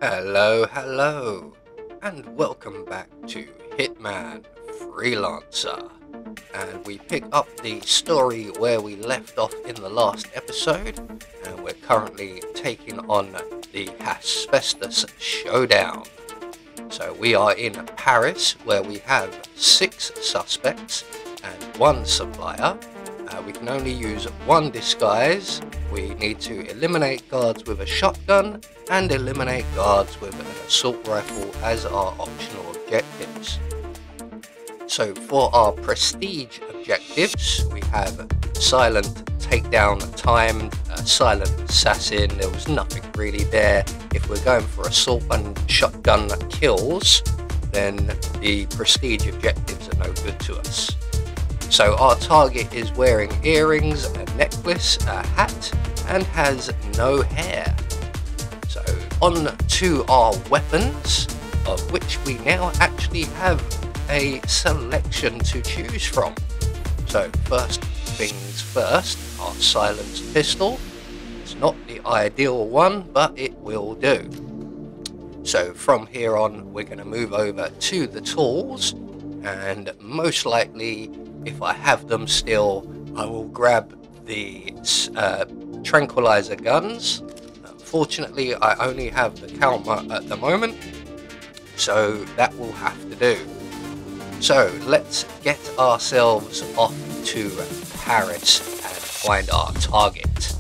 Hello, and welcome back to Hitman Freelancer. And we pick up the story where we left off in the last episode, and we're currently taking on the Hephaestus Showdown. So we are in Paris, where we have 6 suspects and 1 supplier. We can only use 1 disguise. We need to eliminate guards with a shotgun and eliminate guards with an assault rifle as our optional objectives. So for our prestige objectives, we have silent takedown timed, silent assassin. There was nothing really there. If we're going for assault and shotgun kills, then the prestige objectives are no good to us. So our target is wearing earrings, a necklace, a hat, and has no hair. So on to our weapons, of which we now actually have a selection to choose from. So first things first, our silenced pistol. It's not the ideal one, but it will do. So from here on, we're going to move over to the tools, and most likely, if I have them still, I will grab the tranquilizer guns. Unfortunately, I only have the Calma at the moment, so that will have to do. So let's get ourselves off to Paris and find our target.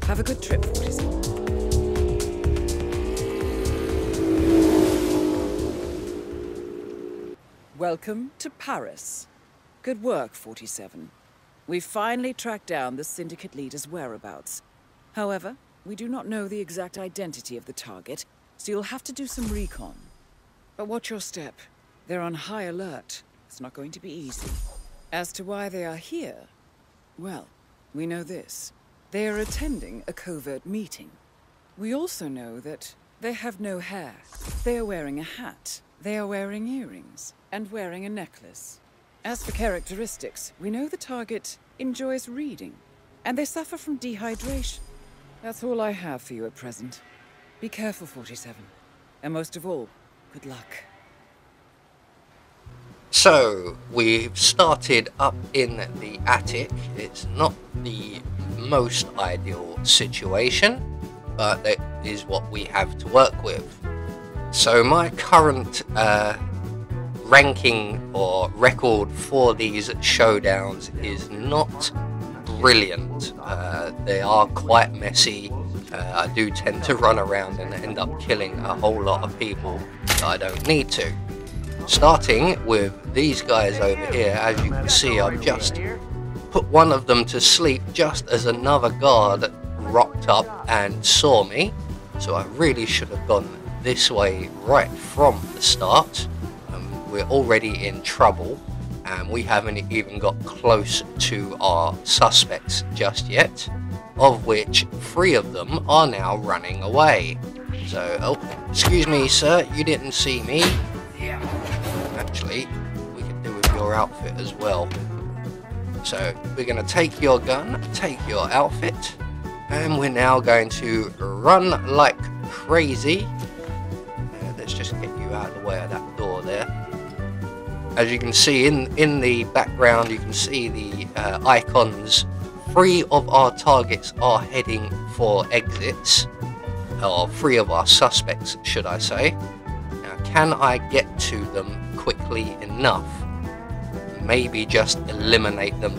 Have a good trip, 47. Welcome to Paris. Good work, 47. We've finally tracked down the syndicate leader's whereabouts. However, we do not know the exact identity of the target, so you'll have to do some recon. But watch your step. They're on high alert. It's not going to be easy. As to why they are here, well, we know this. They are attending a covert meeting. We also know that they have no hair. They are wearing a hat. They are wearing earrings and wearing a necklace. As for characteristics, we know the target enjoys reading, and they suffer from dehydration. That's all I have for you at present. Be careful, 47. And most of all, good luck. So we've started up in the attic. It's not the most ideal situation, but that is what we have to work with. So my current ranking or record for these showdowns is not brilliant. They are quite messy. I do tend to run around and end up killing a whole lot of people that I don't need to. Starting with these guys over here, as you can see, I've just put one of them to sleep just as another guard rocked up and saw me. So I really should have gone this way right from the start. We're already in trouble, and we haven't even got close to our suspects just yet, of which 3 of them are now running away. So, oh, excuse me sir, you didn't see me. Actually, we could do with your outfit as well. So we're going to take your gun, take your outfit, and we're now going to run like crazy. Let's just get you out of the way of that door there. As you can see in the background, you can see the icons. 3 of our targets are heading for exits, or 3 of our suspects, should I say. Now, can I get to them quickly enough? Maybe just eliminate them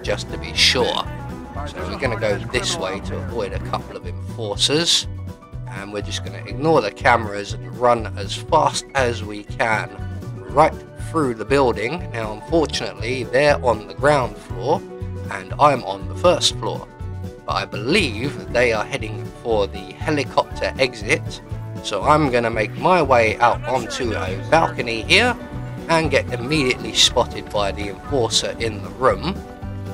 just to be sure. So we're going to go this way to avoid a couple of enforcers, and we're just going to ignore the cameras and run as fast as we can right through the building. Now unfortunately they're on the ground floor and I'm on the first floor, but I believe they are heading for the helicopter exit, so I'm going to make my way out onto a balcony here and get immediately spotted by the enforcer in the room.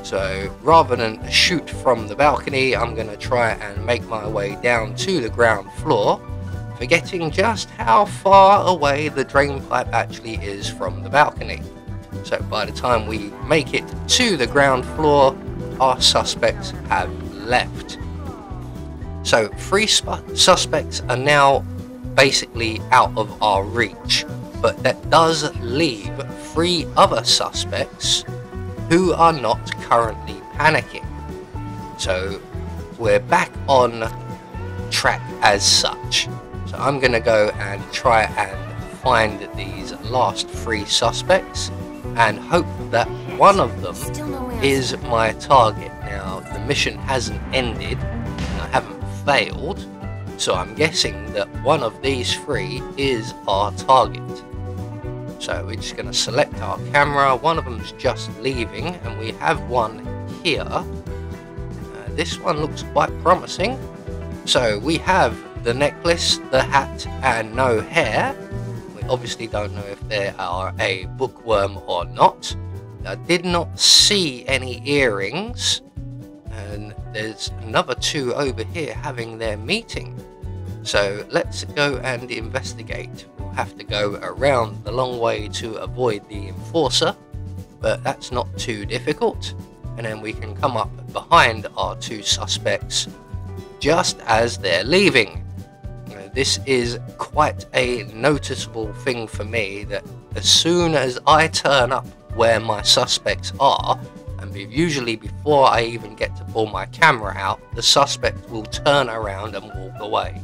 So rather than shoot from the balcony, I'm going to try and make my way down to the ground floor, forgetting just how far away the drain pipe actually is from the balcony. So by the time we make it to the ground floor, our suspects have left. So 3 suspects are now basically out of our reach, but that does leave 3 other suspects who are not currently panicking. So we're back on track as such. So I'm gonna go and try and find these last 3 suspects and hope that one of them is my target. Now the mission hasn't ended and I haven't failed, so I'm guessing that one of these 3 is our target. So we're just going to select our camera. One of them's just leaving and we have one here. This one looks quite promising. So we have the necklace, the hat and no hair. We obviously don't know if they are a bookworm or not. I did not see any earrings, and there's another 2 over here having their meeting. So let's go and investigate. We'll have to go around the long way to avoid the enforcer, but that's not too difficult. And then we can come up behind our 2 suspects just as they're leaving. This is quite a noticeable thing for me, that as soon as I turn up where my suspects are, and usually before I even get to pull my camera out, the suspect will turn around and walk away.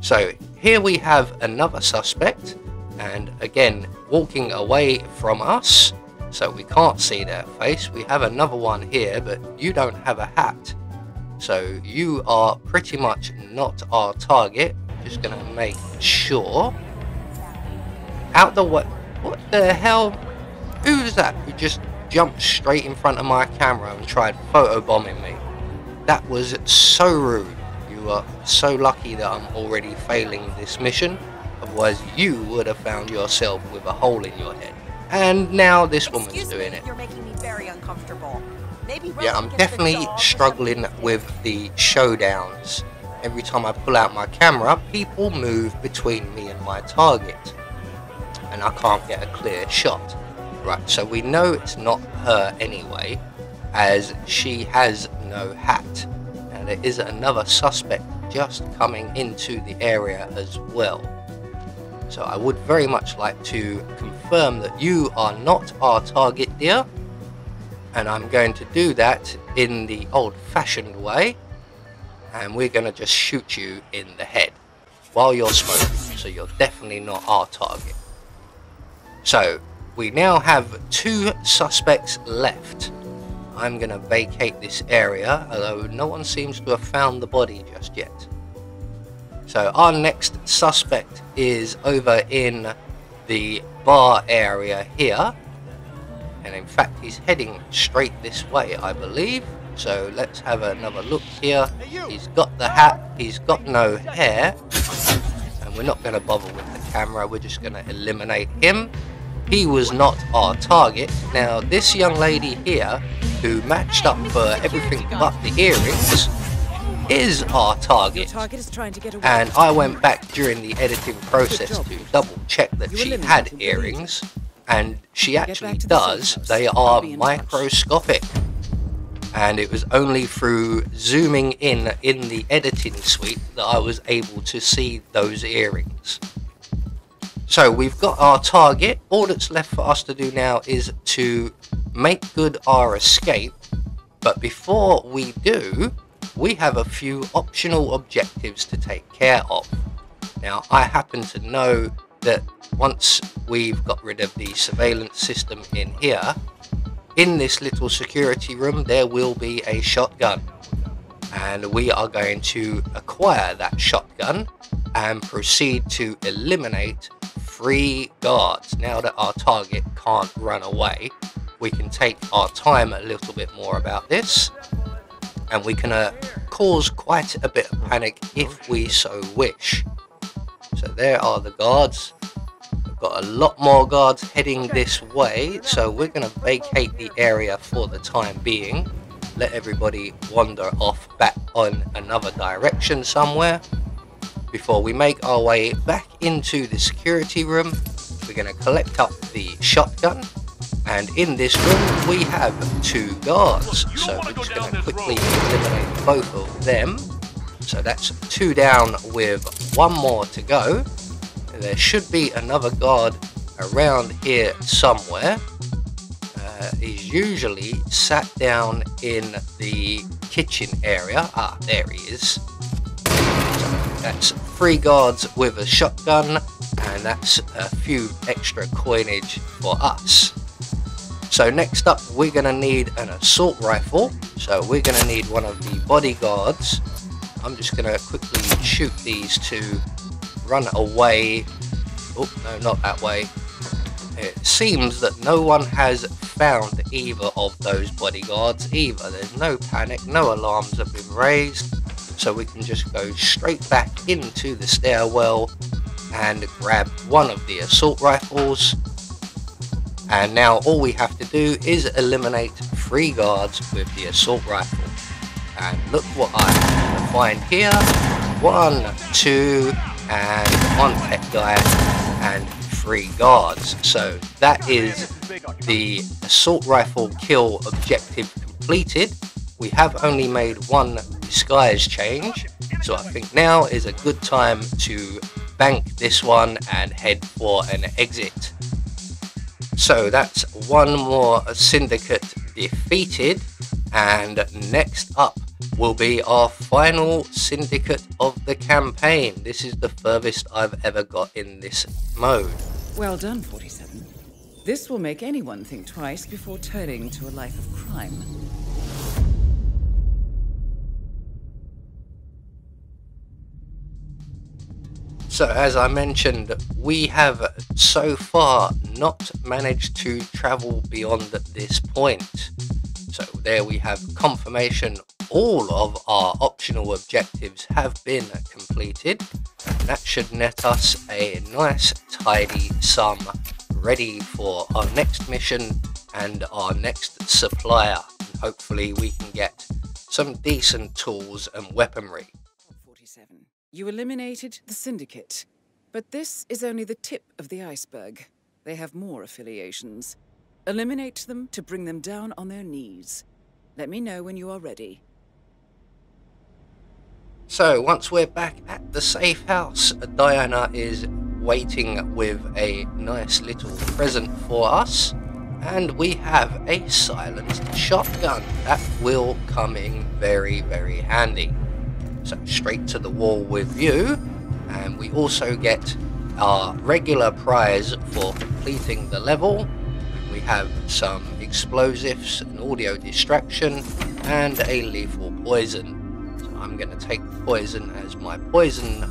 So here we have another suspect, and again walking away from us, so we can't see their face. We have another one here, but you don't have a hat, so you are pretty much not our target. Just gonna make sure. Out the way. What the hell? Who's that who just jumped straight in front of my camera and tried photobombing me? That was so rude. You are so lucky that I'm already failing this mission, otherwise you would have found yourself with a hole in your head. And now this woman's doing it. You're making me very uncomfortable. Maybe yeah, I'm definitely struggling with the showdowns. Every time I pull out my camera, people move between me and my target, and I can't get a clear shot. Right, so we know it's not her anyway, as she has no hat. And there is another suspect just coming into the area as well. So I would very much like to confirm that you are not our target, dear. And I'm going to do that in the old-fashioned way. And we're going to just shoot you in the head while you're smoking. So you're definitely not our target. So we now have 2 suspects left. I'm going to vacate this area, although no one seems to have found the body just yet. So our next suspect is over in the bar area here. And in fact, he's heading straight this way, I believe. So let's have another look here. He's got the hat, he's got no hair. And we're not going to bother with the camera, we're just going to eliminate him. He was not our target. Now this young lady here, who matched up for everything but the earrings, is our target. And I went back during the editing process to double check that she had earrings, and she actually does. They are microscopic, and it was only through zooming in the editing suite that I was able to see those earrings. So we've got our target. All that's left for us to do now is to make good our escape, but before we do, we have a few optional objectives to take care of. Now I happen to know that once we've got rid of the surveillance system in here, in this little security room there will be a shotgun, and we are going to acquire that shotgun and proceed to eliminate 3 guards. Now that our target can't run away, we can take our time a little bit more about this, and we can cause quite a bit of panic if we so wish. So there are the guards. We've got a lot more guards heading this way, so we're going to vacate the area for the time being. Let everybody wander off back on another direction somewhere. Before we make our way back into the security room, we're going to collect up the shotgun. And in this room we have 2 guards, so we're just going to quickly eliminate both of them. So that's 2 down with 1 more to go. There should be another guard around here somewhere. He's usually sat down in the kitchen area. Ah, there he is. So that's 3 guards with a shotgun, and that's a few extra coinage for us. So next up, we're going to need an assault rifle. So we're going to need one of the bodyguards. I'm just going to quickly shoot these to run away. Oh, no, not that way. It seems that no one has found either of those bodyguards either. There's no panic, no alarms have been raised. So we can just go straight back into the stairwell and grab one of the assault rifles. And now all we have to do is eliminate 3 guards with the assault rifle. And look what I find here. 1, 2, and 1 pet guy and 3 guards. So that is the assault rifle kill objective completed. We have only made 1 disguise change. So I think now is a good time to bank this one and head for an exit. So that's 1 more syndicate defeated, and next up will be our final syndicate of the campaign. This is the furthest I've ever got in this mode. Well done, 47. This will make anyone think twice before turning to a life of crime. So as I mentioned, we have so far not managed to travel beyond this point. So there we have confirmation all of our optional objectives have been completed. That should net us a nice tidy sum ready for our next mission and our next supplier. Hopefully we can get some decent tools and weaponry. 47. You eliminated the Syndicate, but this is only the tip of the iceberg. They have more affiliations. Eliminate them to bring them down on their knees. Let me know when you are ready. So once we're back at the safe house, Diana is waiting with a nice little present for us, and we have a silenced shotgun that will come in very, very handy. So straight to the wall with you, and we also get our regular prize for completing the level. We have some explosives, an audio distraction, and a lethal poison. So I'm going to take poison as my poison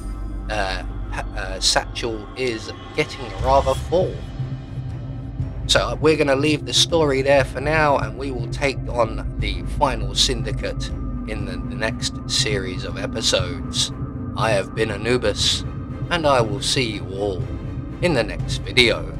satchel is getting rather full. So we're going to leave the story there for now, and we will take on the final syndicate in the next series of episodes. I have been Anubis, and I will see you all in the next video.